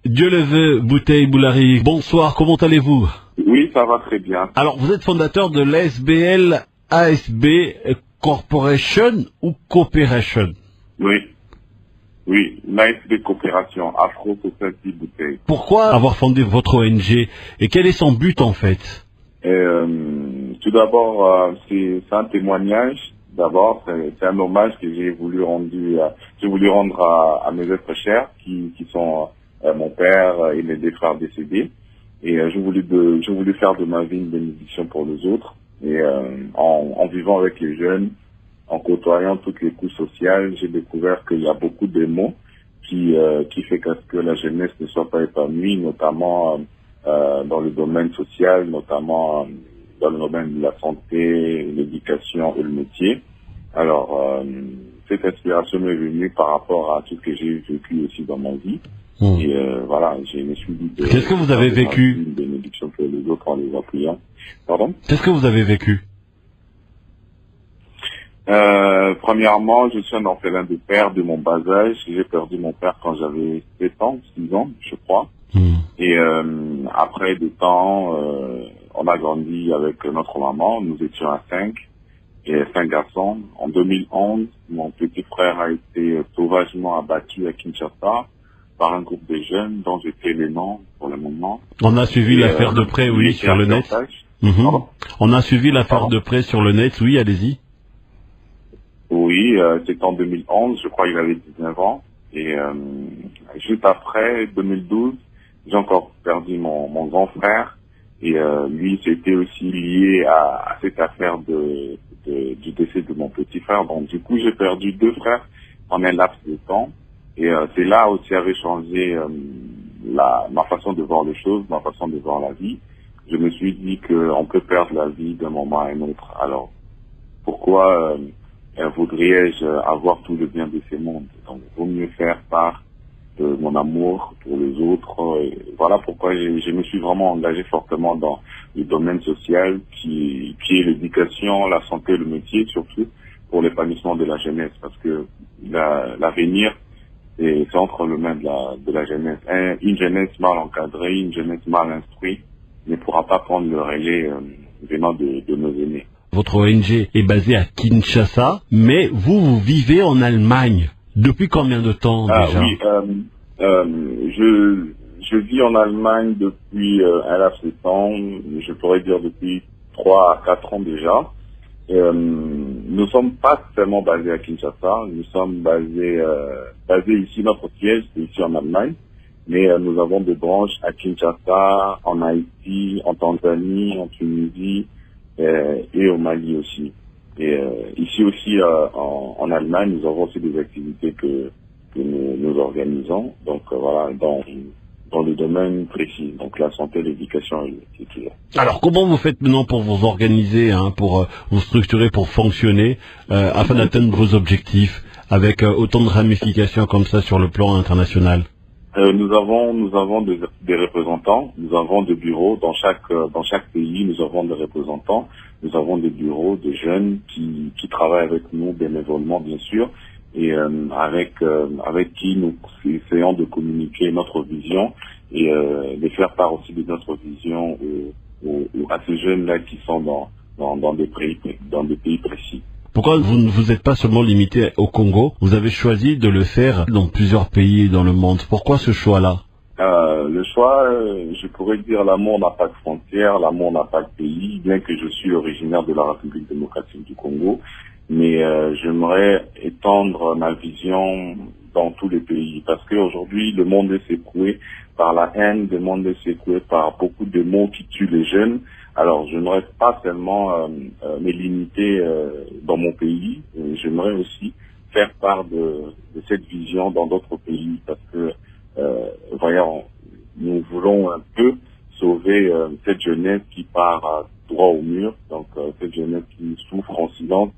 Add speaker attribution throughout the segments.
Speaker 1: Dieu le veut, Bouteille Boulari. Bonsoir, comment allez-vous?
Speaker 2: Oui, ça va très bien.
Speaker 1: Alors, vous êtes fondateur de l'ASBL ASB Corporation ou Cooperation?
Speaker 2: Oui, l'ASB Coopération, Afro Society Bouteille.
Speaker 1: Pourquoi avoir fondé votre ONG et quel est son but en fait?
Speaker 2: Tout d'abord, c'est un témoignage. D'abord, c'est un hommage que j'ai voulu rendre à mes êtres chers qui sont mon père et mes deux frères décédés. Et je voulais faire de ma vie une bénédiction pour les autres. Et en vivant avec les jeunes, en côtoyant toutes les couches sociales, j'ai découvert qu'il y a beaucoup de mots qui fait que la jeunesse ne soit pas épanouie, notamment dans le domaine social, notamment dans le domaine de la santé, l'éducation et le métier. Alors, cette inspiration m'est venue par rapport à tout ce que j'ai vécu aussi dans ma vie. Et voilà, je me suis dit
Speaker 1: Qu'est-ce que vous avez vécu?
Speaker 2: Une bénédiction pour les autres en les appuyant. Pardon?
Speaker 1: Qu'est-ce que vous avez vécu?
Speaker 2: Premièrement, je suis un orphelin de père de mon bas âge. J'ai perdu mon père quand j'avais 7 ans, 6 ans, je crois. Et après de temps, on a grandi avec notre maman. Nous étions à 5 garçons. En 2011, mon petit frère a été sauvagement abattu à Kinshasa par un groupe de jeunes dont j'étais l'aînant pour le moment.
Speaker 1: On a suivi l'affaire de près, oui, sur le net. On a suivi l'affaire de près sur le net, oui, allez-y.
Speaker 2: Oui, c'était en 2011, je crois qu'il avait 19 ans. Et juste après, 2012, j'ai encore perdu mon grand frère. Et lui, c'était aussi lié à cette affaire du décès de mon petit frère. Donc du coup, j'ai perdu 2 frères en un laps de temps. Et c'est là aussi avait changé ma façon de voir les choses, ma façon de voir la vie. Je me suis dit qu'on peut perdre la vie d'un moment à un autre. Alors, pourquoi voudrais-je avoir tout le bien de ces mondes? Donc, il vaut mieux faire part de mon amour pour les autres. Et voilà pourquoi je me suis vraiment engagé fortement dans le domaine social qui est l'éducation, la santé, le métier, surtout pour l'épanouissement de la jeunesse. Parce que l'avenir, c'est entre les mains de la jeunesse. Une jeunesse mal encadrée, une jeunesse mal instruite ne pourra pas prendre le relais venant de nos aînés.
Speaker 1: Votre ONG est basée à Kinshasa, mais vous vivez en Allemagne. Depuis combien de temps déjà?
Speaker 2: Oui, je vis en Allemagne depuis un laps de temps, je pourrais dire depuis 3 à 4 ans déjà. Nous ne sommes pas seulement basés à Kinshasa, nous sommes basés ici, notre siège c'est ici en Allemagne, mais nous avons des branches à Kinshasa, en Haïti, en Tanzanie, en Tunisie et au Mali aussi. Et ici aussi en Allemagne, nous avons aussi des activités que nous organisons, donc voilà, dans le domaine précis, donc la santé, l'éducation et l'étude.
Speaker 1: Alors comment vous faites maintenant pour vous organiser, pour vous structurer, pour fonctionner, afin d'atteindre vos objectifs, avec autant de ramifications comme ça sur le plan international?
Speaker 2: Nous avons des représentants, nous avons des bureaux dans chaque pays, nous avons des représentants, nous avons des bureaux de jeunes qui travaillent avec nous bénévolement bien sûr, et avec qui nous essayons de communiquer notre vision et de faire part aussi de notre vision à ces jeunes-là qui sont dans des pays précis.
Speaker 1: Pourquoi vous ne vous êtes pas seulement limité au Congo? Vous avez choisi de le faire dans plusieurs pays dans le monde. Pourquoi ce choix-là?
Speaker 2: Le choix, je pourrais dire l'amour n'a pas de frontières, l'amour n'a pas de pays, bien que je suis originaire de la République démocratique du Congo, mais j'aimerais étendre ma vision dans tous les pays, parce qu'aujourd'hui, le monde est secoué par la haine, le monde est secoué par beaucoup de mots qui tuent les jeunes. Alors, je n'aurais pas seulement me limiter dans mon pays, j'aimerais aussi faire part de cette vision dans d'autres pays, parce que, voyons, nous voulons un peu sauver cette jeunesse qui part droit au mur, donc cette jeunesse qui souffre en silence,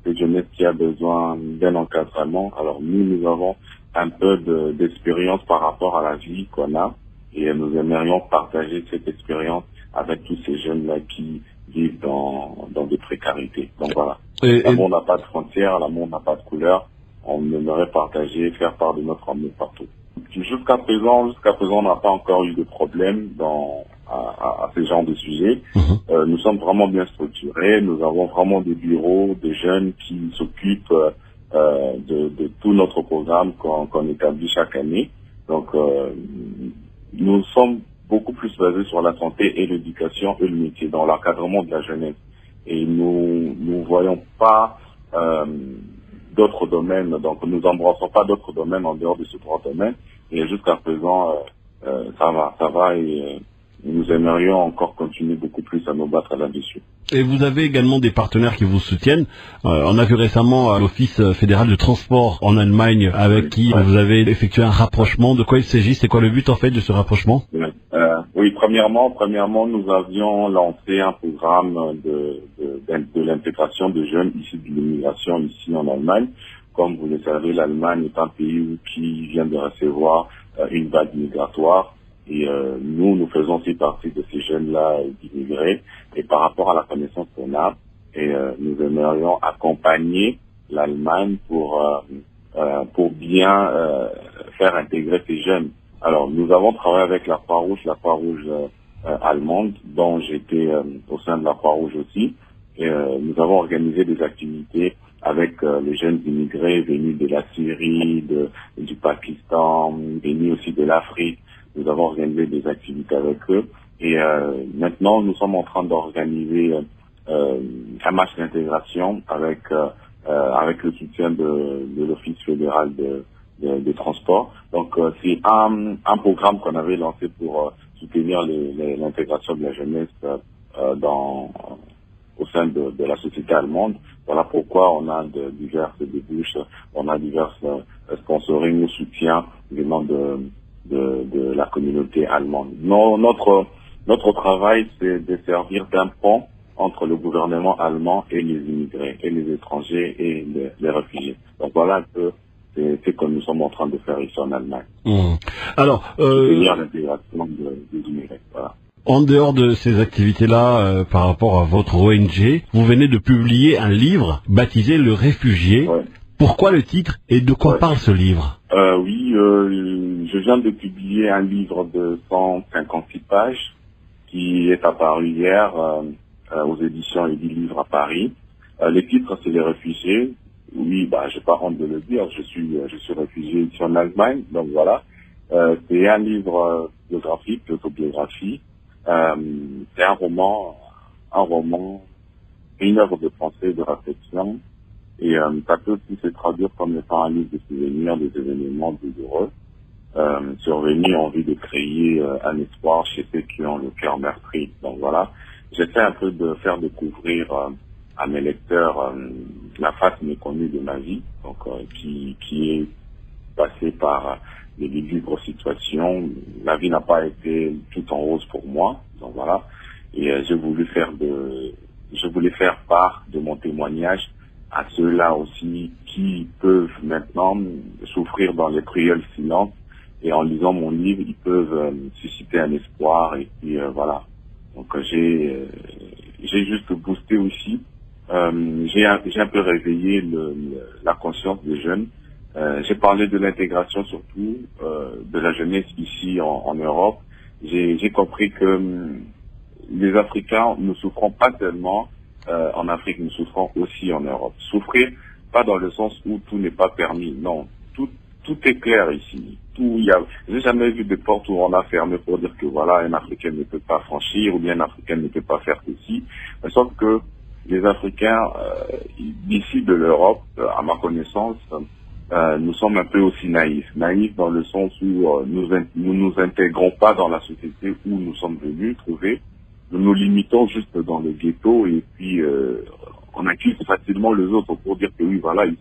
Speaker 2: cette jeunesse qui a besoin d'un encadrement. Alors nous avons un peu d'expérience par rapport à la vie qu'on a, et nous aimerions partager cette expérience avec tous ces jeunes-là qui vivent dans des précarités. Donc voilà, l'amour n'a pas de frontières, l'amour n'a pas de couleur. On aimerait partager, faire part de notre amour partout. Jusqu'à présent, on n'a pas encore eu de problème à ce genre de sujet. Nous sommes vraiment bien structurés. Nous avons vraiment des bureaux, des jeunes qui s'occupent de tout notre programme qu'on établit chaque année. Donc, nous sommes beaucoup plus basés sur la santé et l'éducation et le métier, dans l'encadrement de la jeunesse. Et nous voyons pas d'autres domaines, donc nous n'embrassons pas d'autres domaines en dehors de ce trois domaines. Et jusqu'à présent, ça va et nous aimerions encore continuer beaucoup plus à nous battre là-dessus.
Speaker 1: Et vous avez également des partenaires qui vous soutiennent. On a vu récemment l'Office fédéral de transport en Allemagne avec qui vous avez effectué un rapprochement. De quoi il s'agit? C'est quoi le but en fait de ce rapprochement?
Speaker 2: Oui, premièrement, nous avions lancé un programme de l'intégration de jeunes issus de l'immigration ici en Allemagne. Comme vous le savez, l'Allemagne est un pays qui vient de recevoir une vague migratoire. Et nous faisons aussi partie de ces jeunes-là d'immigrés. Et par rapport à la connaissance qu'on a, nous aimerions accompagner l'Allemagne pour bien faire intégrer ces jeunes. Alors, nous avons travaillé avec la Croix-Rouge allemande, dont j'étais au sein de la Croix-Rouge aussi. Et nous avons organisé des activités avec les jeunes immigrés venus de la Syrie, du Pakistan, venus aussi de l'Afrique. Nous avons organisé des activités avec eux. Et maintenant, nous sommes en train d'organiser un match d'intégration avec le soutien de l'Office fédéral de transport. Donc, c'est un programme qu'on avait lancé pour soutenir l'intégration de la jeunesse au sein de la société allemande. Voilà pourquoi on a diverses débouches, on a diverses sponsoring ou soutiens venant de la communauté allemande. Notre travail, c'est de servir d'un pont entre le gouvernement allemand et les immigrés, et les étrangers et les réfugiés. Donc voilà un peu ce que nous sommes en train de faire ici en Allemagne.
Speaker 1: Alors,
Speaker 2: soutenir l'intégration des immigrés. Voilà.
Speaker 1: En dehors de ces activités-là, par rapport à votre ONG, vous venez de publier un livre baptisé Le Réfugié. Ouais. Pourquoi le titre et de quoi parle ce livre?
Speaker 2: Oui, je viens de publier un livre de 156 pages qui est apparu hier aux éditions Eddy Livre à Paris. Le titre, c'est Les Réfugiés. Oui, j'ai pas honte de le dire, je suis réfugié ici en Allemagne, donc voilà. C'est un livre biographique, d'autobiographie. C'est un roman, une œuvre de pensée, de réflexion. Et ça peut aussi se traduire comme étant un livre de souvenirs des événements douloureux survenus en vue de créer un espoir chez ceux qui ont le cœur meurtri. Donc voilà, j'essaie un peu de faire découvrir à mes lecteurs la face méconnue de ma vie, donc qui est passée par des libres situations. La vie n'a pas été tout en rose pour moi, donc voilà. Et je voulais faire part de mon témoignage à ceux-là aussi qui peuvent maintenant souffrir dans les cruels silences. Et en lisant mon livre, ils peuvent susciter un espoir. Et puis voilà. Donc j'ai juste boosté aussi. J'ai un peu réveillé la conscience des jeunes. J'ai parlé de l'intégration surtout de la jeunesse ici en Europe. J'ai compris que les Africains ne souffront pas tellement en Afrique, nous souffrons aussi en Europe. Souffrir, pas dans le sens où tout n'est pas permis, non. Tout est clair ici. J'ai jamais vu de porte où on a fermé pour dire que voilà, un Africain ne peut pas franchir ou bien un Africain ne peut pas faire ceci. Mais sauf que les Africains d'ici de l'Europe, à ma connaissance, nous sommes un peu aussi naïfs. Naïfs dans le sens où nous intégrons pas dans la société où nous sommes venus trouver. Nous nous limitons juste dans le ghetto et puis on accuse facilement les autres pour dire que oui, voilà, ils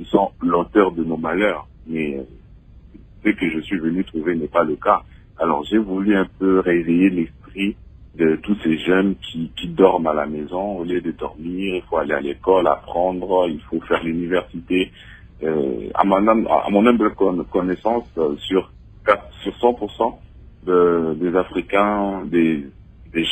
Speaker 2: sont l'auteur de nos malheurs. Mais ce que je suis venu trouver n'est pas le cas. Alors j'ai voulu un peu réveiller l'esprit de tous ces jeunes qui dorment à la maison. Au lieu de dormir, il faut aller à l'école, apprendre, il faut faire l'université. À mon humble connaissance, sur 100%, des Africains, des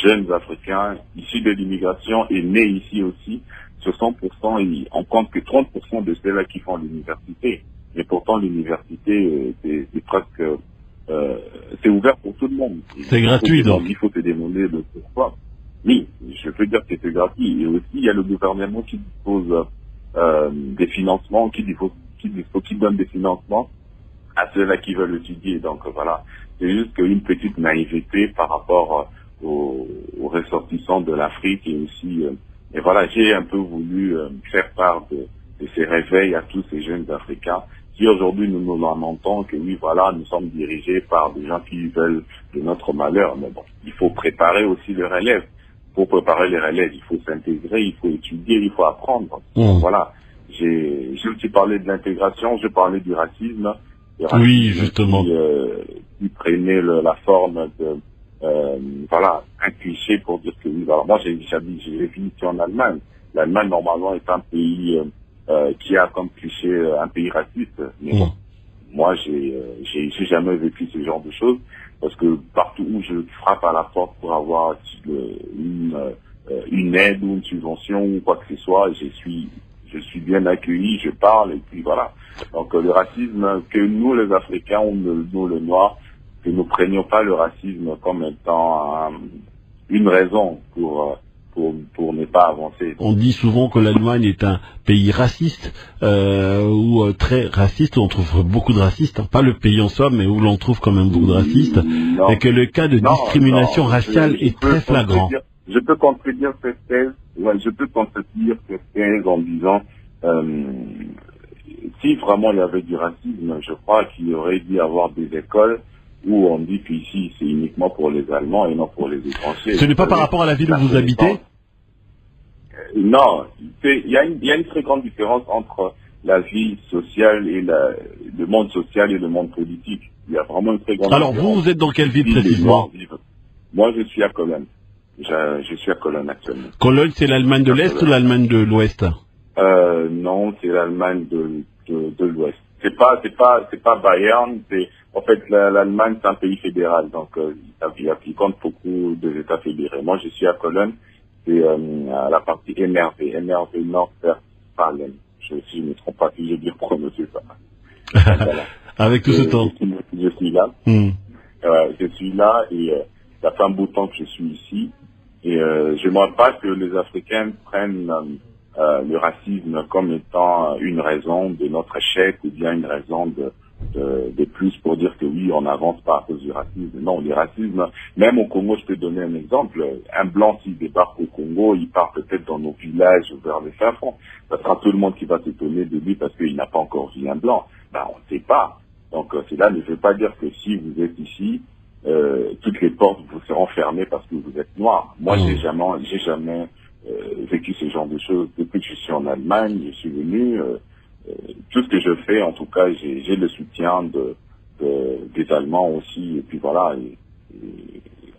Speaker 2: jeunes Africains issus de l'immigration et nés ici aussi, sur 100%, on compte que 30% de ceux-là qui font l'université. mais pourtant l'université c'est presque c'est ouvert pour tout le monde.
Speaker 1: C'est gratuit donc.
Speaker 2: Il faut te demander le pourquoi. Oui, je peux dire que c'est gratuit. Et aussi il y a le gouvernement qui dispose des financements, qui donne des financements à ceux-là qui veulent étudier. Donc voilà, c'est juste une petite naïveté par rapport aux ressortissants de l'Afrique et aussi et voilà, j'ai un peu voulu faire part de ces réveils à tous ces jeunes Africains qui aujourd'hui nous nous lamentons que oui voilà, nous sommes dirigés par des gens qui veulent de notre malheur. Mais bon, il faut préparer aussi les relèves. Pour préparer les relèves, il faut s'intégrer, il faut étudier, il faut apprendre. Voilà. J'ai aussi parlé de l'intégration, j'ai parlé du racisme.
Speaker 1: Oui, justement.
Speaker 2: Qui prenait la forme de voilà, un cliché pour dire que oui, alors moi j'ai vécu ici en Allemagne. L'Allemagne normalement est un pays qui a comme cliché un pays raciste. Mais bon, moi j'ai jamais vécu ce genre de choses parce que partout où je frappe à la porte pour avoir une aide ou une subvention ou quoi que ce soit, je suis bien accueilli, je parle et puis voilà. Donc le racisme, que nous les Africains ou nous les Noirs, que nous prenions pas le racisme comme étant une raison pour ne pas avancer.
Speaker 1: On dit souvent que l'Allemagne est un pays raciste ou très raciste, où on trouve beaucoup de racistes, pas le pays en soi, mais où l'on trouve quand même beaucoup de racistes, et que le cas de discrimination raciale est très flagrant.
Speaker 2: Je peux contredire cette thèse, en disant si vraiment il y avait du racisme, je crois qu'il y aurait dû avoir des écoles où on dit qu'ici c'est uniquement pour les Allemands et non pour les étrangers.
Speaker 1: Ce n'est pas par rapport à la ville où vous habitez?
Speaker 2: Non, il y a une très grande différence entre la vie sociale et le monde social et le monde politique. Il y a vraiment une très grande différence.
Speaker 1: Alors vous êtes dans quelle ville précisément?
Speaker 2: Moi je suis à Cologne. Je suis à Cologne actuellement.
Speaker 1: Cologne, c'est l'Allemagne de l'Est ou l'Allemagne de l'Ouest?
Speaker 2: Non, c'est l'Allemagne de l'Ouest. C'est pas Bayern, en fait l'Allemagne c'est un pays fédéral, donc il compte beaucoup de États fédérés. Moi je suis à Cologne, c'est à la partie NRV Nord-Westfalen. Si je ne me trompe pas, si j'ai bien prononcé ça. Voilà.
Speaker 1: Avec tout ce temps.
Speaker 2: Je suis là. Je suis là et ça fait un bout de temps que je suis ici. Et je ne vois pas que les Africains prennent le racisme comme étant une raison de notre échec ou bien une raison de plus pour dire que oui, on n'avance pas à cause du racisme. Non, le racisme, même au Congo, je peux donner un exemple. Un blanc, s'il débarque au Congo, il part peut-être dans nos villages vers les fins fonds. Ça sera tout le monde qui va s'étonner de lui parce qu'il n'a pas encore vu un blanc. Ben, on ne sait pas. Donc, cela ne veut pas dire que si vous êtes ici, toutes les portes vous seront fermées parce que vous êtes noir. Moi, j'ai jamais vécu ce genre de choses. Depuis que je suis en Allemagne, je suis venu, tout ce que je fais, en tout cas, j'ai le soutien des Allemands aussi. Et puis voilà,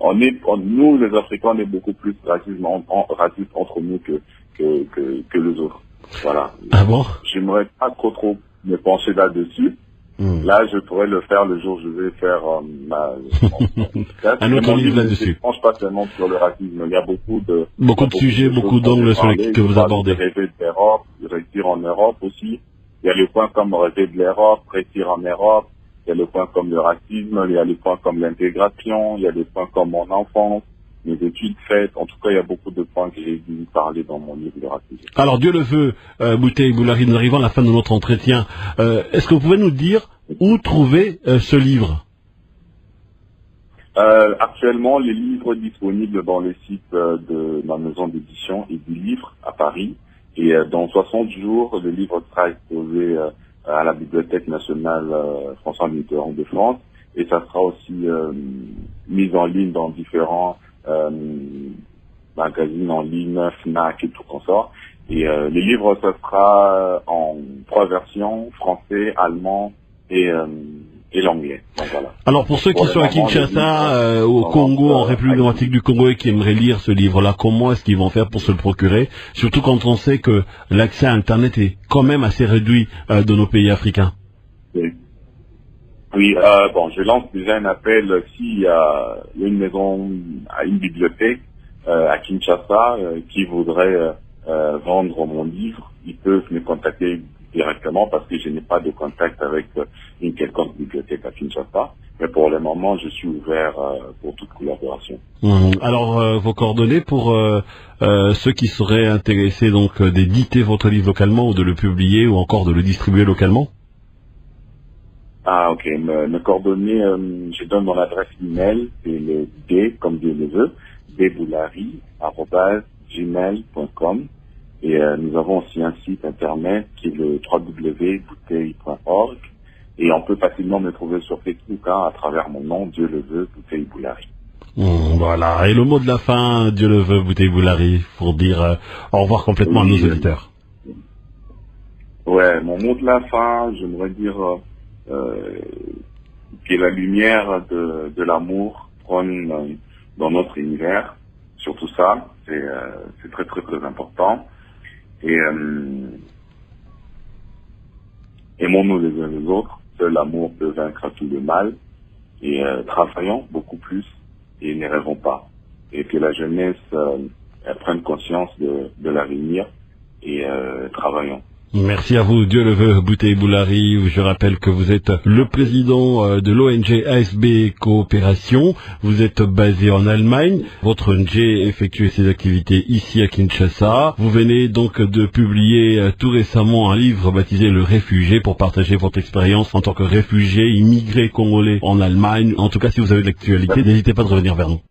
Speaker 2: nous, les Africains, on est beaucoup plus racistes entre nous que les autres. Voilà.
Speaker 1: Ah bon?
Speaker 2: J'aimerais pas trop me pencher là-dessus. Là, je pourrais le faire le jour où je vais faire
Speaker 1: un autre livre là-dessus.
Speaker 2: Je ne penche pas seulement sur le racisme. Il y a beaucoup de
Speaker 1: sujets, beaucoup d'angles sur lesquels que vous abordez.
Speaker 2: Rêver de l'Europe, réussir en Europe aussi. Il y a les points comme rêver de l'Europe, réussir en Europe. Il y a les points comme le racisme, il y a les points comme l'intégration, il y a des points comme mon enfance, mes études faites. En tout cas, il y a beaucoup de points que j'ai dû parler dans mon livre de racisme.
Speaker 1: Alors, Dieu le veut, Boutei Boulari, nous arrivons à la fin de notre entretien. Est-ce que vous pouvez nous dire où trouver ce livre?
Speaker 2: Actuellement, les livres disponibles dans le site de ma maison d'édition et du livre à Paris. Et dans 60 jours, le livre sera exposé à la Bibliothèque nationale François Mitterrand de France. Et ça sera aussi mis en ligne dans différents magazines en ligne, FNAC et tout comme ça. Et le livre, ça sera en 3 versions, français, allemand et l'anglais. Donc, voilà.
Speaker 1: Alors pour ceux qui sont à Kinshasa, au Congo, en République démocratique du Congo et qui aimeraient lire ce livre-là, comment est-ce qu'ils vont faire pour se le procurer? Surtout quand on sait que l'accès à Internet est quand même assez réduit dans nos pays africains.
Speaker 2: Oui, bon, je lance déjà un appel s'il y a une maison, une bibliothèque à Kinshasa qui voudrait vendre mon livre, ils peuvent me contacter directement parce que je n'ai pas de contact avec une quelconque bibliothèque à Kinshasa. Mais pour le moment, je suis ouvert pour toute collaboration.
Speaker 1: Alors, vos coordonnées pour ceux qui seraient intéressés donc d'éditer votre livre localement ou de le publier ou encore de le distribuer localement?
Speaker 2: Ah, ok. Mes coordonnées, je donne mon adresse email, c'est le D comme Dieu le veut, dboulary@gmail.com. Et nous avons aussi un site internet qui est le www.bouteille.org. Et on peut facilement me trouver sur Facebook à travers mon nom, Dieu le veut, Bouteille Boulary.
Speaker 1: Voilà. Et le mot de la fin, Dieu le veut, Bouteille Boulary, pour dire au revoir complètement à nos auditeurs.
Speaker 2: Ouais, mon mot de la fin, j'aimerais dire que la lumière de l'amour prône dans notre univers. Surtout ça, c'est très très très important. Et aimons-nous les uns les autres. Seul l'amour peut vaincre tout le mal. Et travaillons beaucoup plus et ne rêvons pas. Et que la jeunesse prenne conscience de l'avenir et travaillons.
Speaker 1: Merci à vous, Dieu le veut, Bouteille Boulary. Je rappelle que vous êtes le président de l'ONG ASB Coopération. Vous êtes basé en Allemagne. Votre ONG effectue ses activités ici à Kinshasa. Vous venez donc de publier tout récemment un livre baptisé Le Réfugié pour partager votre expérience en tant que réfugié, immigré congolais en Allemagne. En tout cas, si vous avez de l'actualité, n'hésitez pas de revenir vers nous.